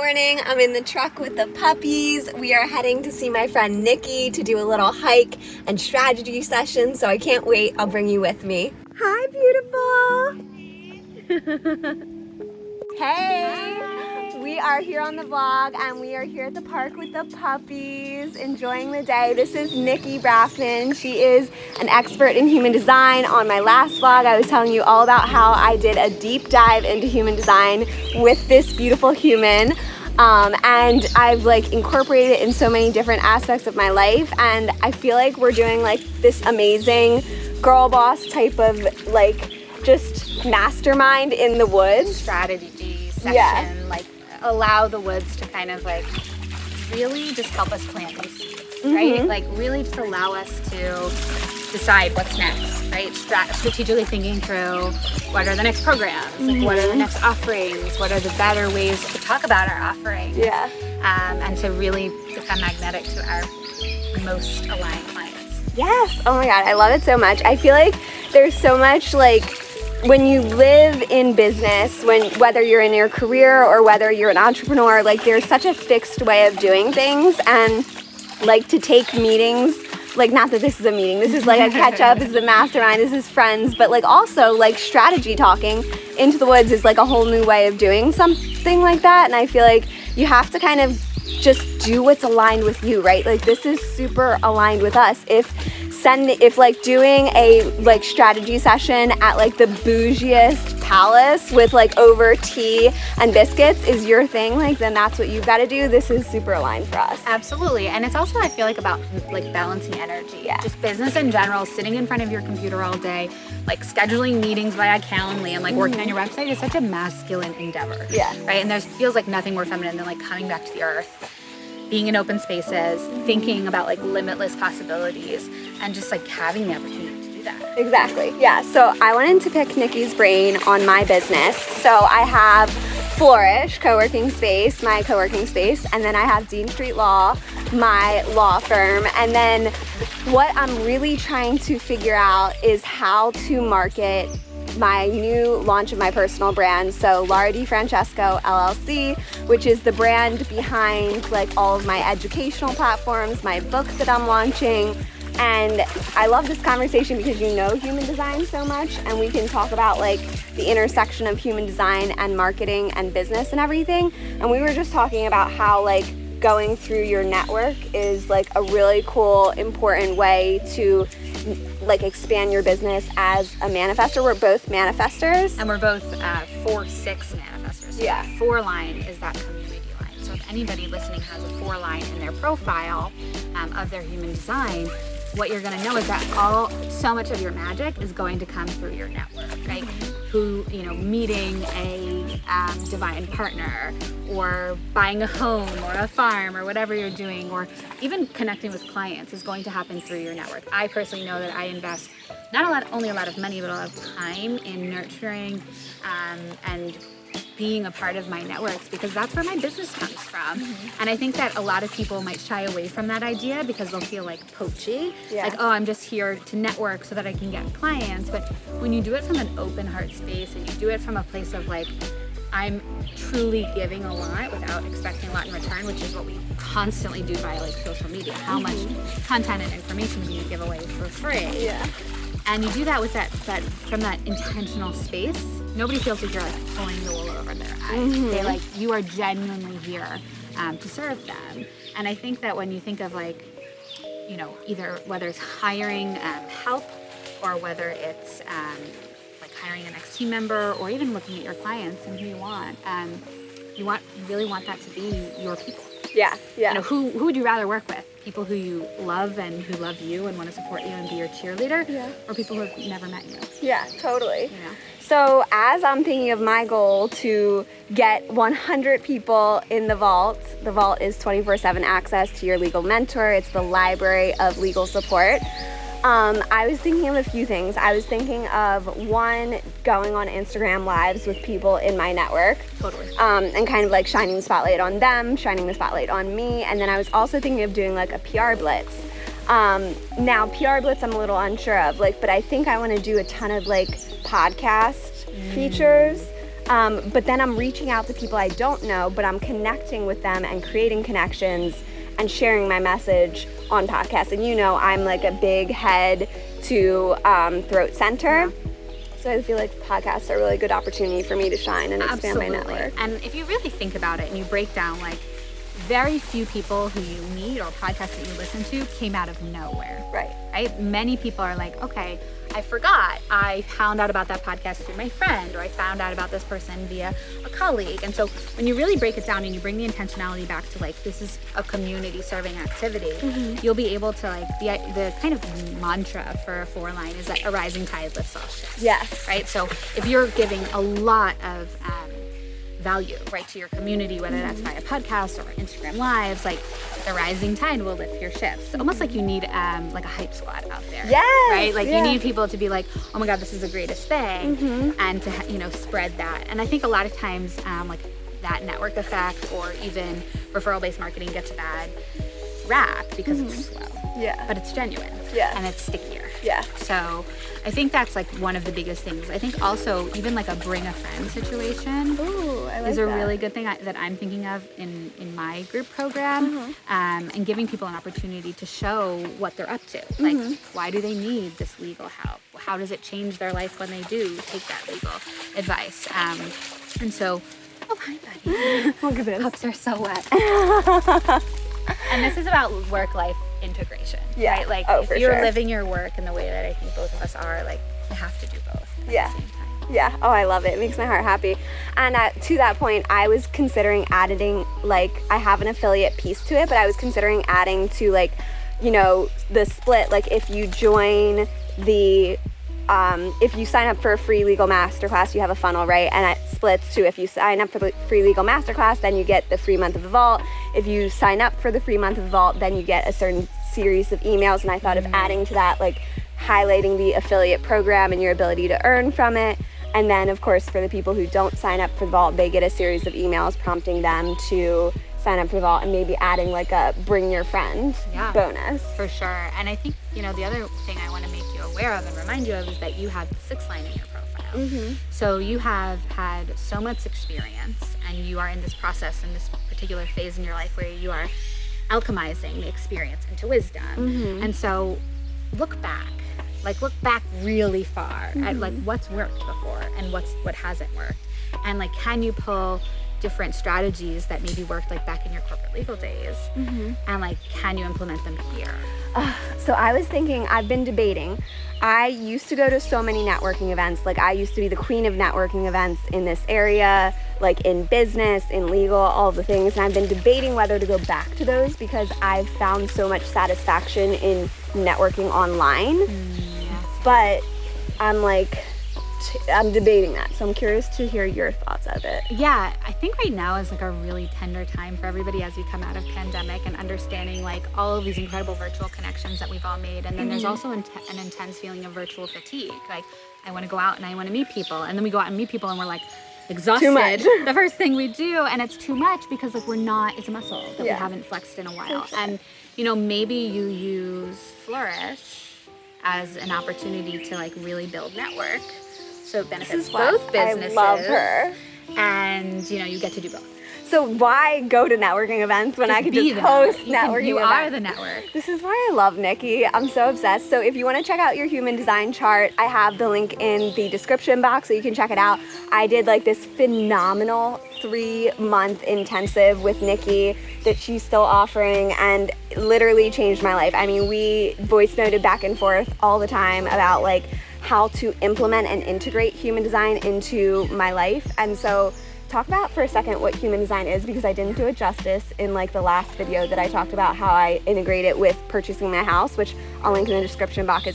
morning. I'm in the truck with the puppies. We are heading to see my friend Nikki to do a little hike and strategy session, so I can't wait. I'll bring you with me. Hi, beautiful. Hey. We are here on the vlog and we are here at the park with the puppies, enjoying the day. This is Nikki Braffman. She is an expert in human design. On my last vlog, I was telling you all about how I did a deep dive into human design with this beautiful human. And I've incorporated it in so many different aspects of my life. And I feel like we're doing this amazing girl boss type of just mastermind in the woods. Strategy section, yeah. Allow the woods to kind of really just help us plant these seeds, right? Really just allow us to decide what's next, right? Strategically thinking through what are the next programs, what are the next offerings, what are the better ways to talk about our offerings, yeah. And to really become magnetic to our most aligned clients. Yes, oh my God, I love it so much. I feel like there's so much when you live in business, whether you're in your career or whether you're an entrepreneur, there's such a fixed way of doing things, and to take meetings, not that this is a meeting, this is a catch up, this is a mastermind, this is friends, but also strategy talking into the woods is a whole new way of doing something like that. And I feel like you have to kind of just do what's aligned with you, right? This is super aligned with us. If doing a strategy session at the bougiest palace with over tea and biscuits is your thing, then that's what you've got to do. This is super aligned for us. Absolutely. And it's also, I feel about balancing energy. Yeah. Just business in general, sitting in front of your computer all day, scheduling meetings via Calendly and working on your website is such a masculine endeavor. Yeah. Right? And there feels nothing more feminine than coming back to the earth, being in open spaces, thinking about limitless possibilities, and just having the opportunity to do that. Exactly, yeah. So I wanted to pick Nikki's brain on my business. So I have Flourish co-working space, my co-working space, and then I have Dean Street Law, my law firm. And then what I'm really trying to figure out is how to market my new launch of my personal brand. So Laura DiFrancesco LLC, which is the brand behind all of my educational platforms, my book that I'm launching. And I love this conversation because you know human design so much, and we can talk about the intersection of human design and marketing and business and everything. And we were just talking about how going through your network is a really cool, important way to expand your business as a manifestor. We're both manifestors. And we're both 4-6 manifestors. So yeah. 4 line is that community line. So if anybody listening has a 4 line in their profile of their human design, what you're going to know is that so much of your magic is going to come through your network, right? Meeting a divine partner, or buying a home or a farm or whatever you're doing, or even connecting with clients is going to happen through your network. I personally know that I invest only a lot of money, but a lot of time in nurturing and being a part of my networks, because that's where my business comes from. And I think that a lot of people might shy away from that idea because they'll feel poachy. Yeah. I'm just here to network so that I can get clients. But when you do it from an open heart space, and you do it from a place of I'm truly giving a lot without expecting a lot in return, which is what we constantly do by social media. How much content and information do you give away for free? Yeah. And you do that with that from that intentional space. Nobody feels like you're pulling the wool over their eyes. They you are genuinely here to serve them. And I think that when you think of either whether it's hiring help, or whether it's hiring an next team member, or even looking at your clients and who you want, you really want that to be your people. Yeah, yeah. Who would you rather work with? People who you love and who love you and want to support you and be your cheerleader, or people who have never met you? Yeah, totally. So as I'm thinking of my goal to get 100 people in the vault is 24/7 access to your legal mentor. It's the library of legal support. I was thinking of a few things. I was thinking of, one, going on Instagram lives with people in my network. Totally. And kind of shining the spotlight on them, shining the spotlight on me. And then I was also thinking of doing a PR blitz. Now PR blitz I'm a little unsure of, but I think I want to do a ton of podcast features. But then I'm reaching out to people I don't know, but I'm connecting with them and creating connections and sharing my message on podcasts. And I'm like a big head to throat center. Yeah. So I feel like podcasts are a really good opportunity for me to shine and expand my network. And if you really think about it and you break down, like, very few people who you meet or podcasts that you listen to came out of nowhere. Right. Many people are like, okay, I forgot. I found out about that podcast through my friend, or I found out about this person via a colleague. And so when you really break it down and you bring the intentionality back to, like, this is a community serving activity, you'll be able to, like, the kind of mantra for a 4-line is that a rising tide lifts all ships. Yes. Right? So if you're giving a lot of value, right, to your community, whether that's via podcasts or Instagram lives, like, the rising tide will lift your ships. Almost like you need like a hype squad out there. Yes, right? Like, you need people to be like, oh my God, this is the greatest thing, and to spread that. And I think a lot of times like that network effect or even referral-based marketing gets a bad rap because it's slow. Yeah. But it's genuine. Yeah. And it's stickier. Yeah. So I think that's, like, one of the biggest things. I think also even, like, a bring a friend situation is a really good thing that I'm thinking of in my group program, and giving people an opportunity to show what they're up to. Like, why do they need this legal help? How does it change their life when they do take that legal advice? And so, oh, hi, buddy. Look at this. Pups are so wet. And this is about work-life integration, right? Like, if you're living your work in the way that I think both of us are, like, you have to do both at the same time. Yeah. Oh, I love it. It makes my heart happy. And to that point, I was considering adding, like, I have an affiliate piece to it, but I was considering adding to, like, the split. Like, if you join the if you sign up for a free legal masterclass, you have a funnel, right? And it splits to, if you sign up for the free legal masterclass, then you get the free month of the vault. If you sign up for the free month of the vault, then you get a certain series of emails. And I thought of adding to that, like, highlighting the affiliate program and your ability to earn from it. And then, of course, for the people who don't sign up for the vault, they get a series of emails prompting them to sign up for the vault, and maybe adding, like, a bring your friend bonus. For sure. And I think, the other thing I want to make you aware of and remind you of is that you have the 6-line in your profile. So you have had so much experience, and you are in this process, in this particular phase in your life where you are alchemizing the experience into wisdom. And so look back really far at, like, what's worked before and what hasn't worked. And, like, can you pull different strategies that maybe worked, like, back in your corporate legal days, and, like, can you implement them here? So I was thinking, I've been debating. I used to go to so many networking events. Like, I used to be the queen of networking events in this area, like, in business, in legal, all the things. And I've been debating whether to go back to those because I've found so much satisfaction in networking online. But I'm like, I'm debating that, so I'm curious to hear your thoughts of it. Yeah, I think right now is, like, a really tender time for everybody as we come out of pandemic and understanding, like, all of these incredible virtual connections that we've all made. And then there's also an intense feeling of virtual fatigue. Like, I want to go out and I want to meet people, and then we go out and meet people and we're, like, exhausted. Too much. The first thing we do, and it's too much because, like, it's a muscle that we haven't flexed in a while. And, maybe you use Flourish as an opportunity to, like, really build network. So it benefits both businesses. I love her. And, you get to do both. So why go to networking events when I could just host networking events? You are the network. This is why I love Nikki. I'm so obsessed. So if you want to check out your human design chart, I have the link in the description box so you can check it out. I did, like, this phenomenal 3-month intensive with Nikki that she's still offering, and literally changed my life. I mean, we voice noted back and forth all the time about, like, how to implement and integrate human design into my life. And so talk about for a second what human design is, because I didn't do it justice in, like, the last video that I talked about how I integrate it with purchasing my house, which I'll link in the description box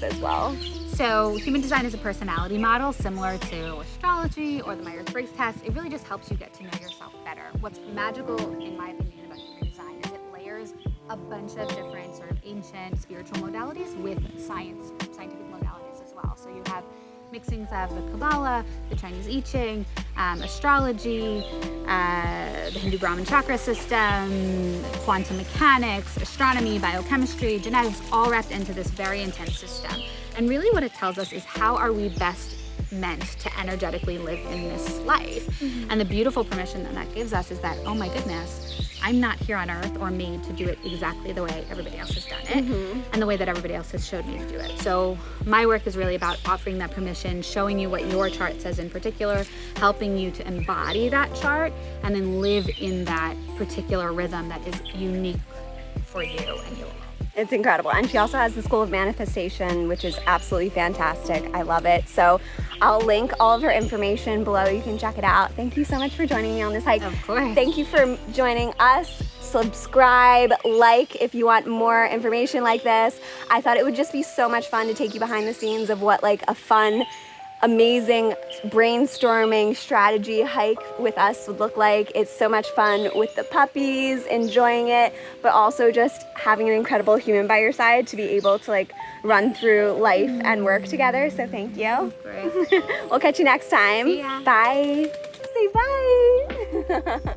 as well. So human design is a personality model similar to astrology or the Myers-Briggs test. It really just helps you get to know yourself better. What's magical, in my opinion, about human design is it layers a bunch of different sort of ancient spiritual modalities with scientific modalities as well. So you have mixings of the Kabbalah, the Chinese I Ching, astrology, the Hindu Brahman chakra system, quantum mechanics, astronomy, biochemistry, genetics, all wrapped into this very intense system. And really what it tells us is how are we best meant to energetically live in this life. And the beautiful permission that gives us is that, oh my goodness, I'm not here on earth or made to do it exactly the way everybody else has done it and the way that everybody else has showed me to do it. So my work is really about offering that permission, showing you what your chart says in particular, helping you to embody that chart and then live in that particular rhythm that is unique for you and you alone. It's incredible. And she also has the School of Manifestation, which is absolutely fantastic. I love it. So I'll link all of her information below. You can check it out. Thank you so much for joining me on this hike. Of course. Thank you for joining us. Subscribe, like if you want more information like this. I thought it would just be so much fun to take you behind the scenes of what like a fun, amazing brainstorming strategy hike with us would look like. It's so much fun with the puppies, enjoying it, but also just having an incredible human by your side to be able to like run through life and work together. So thank you. Of course. We'll catch you next time. See ya. Bye. Say bye.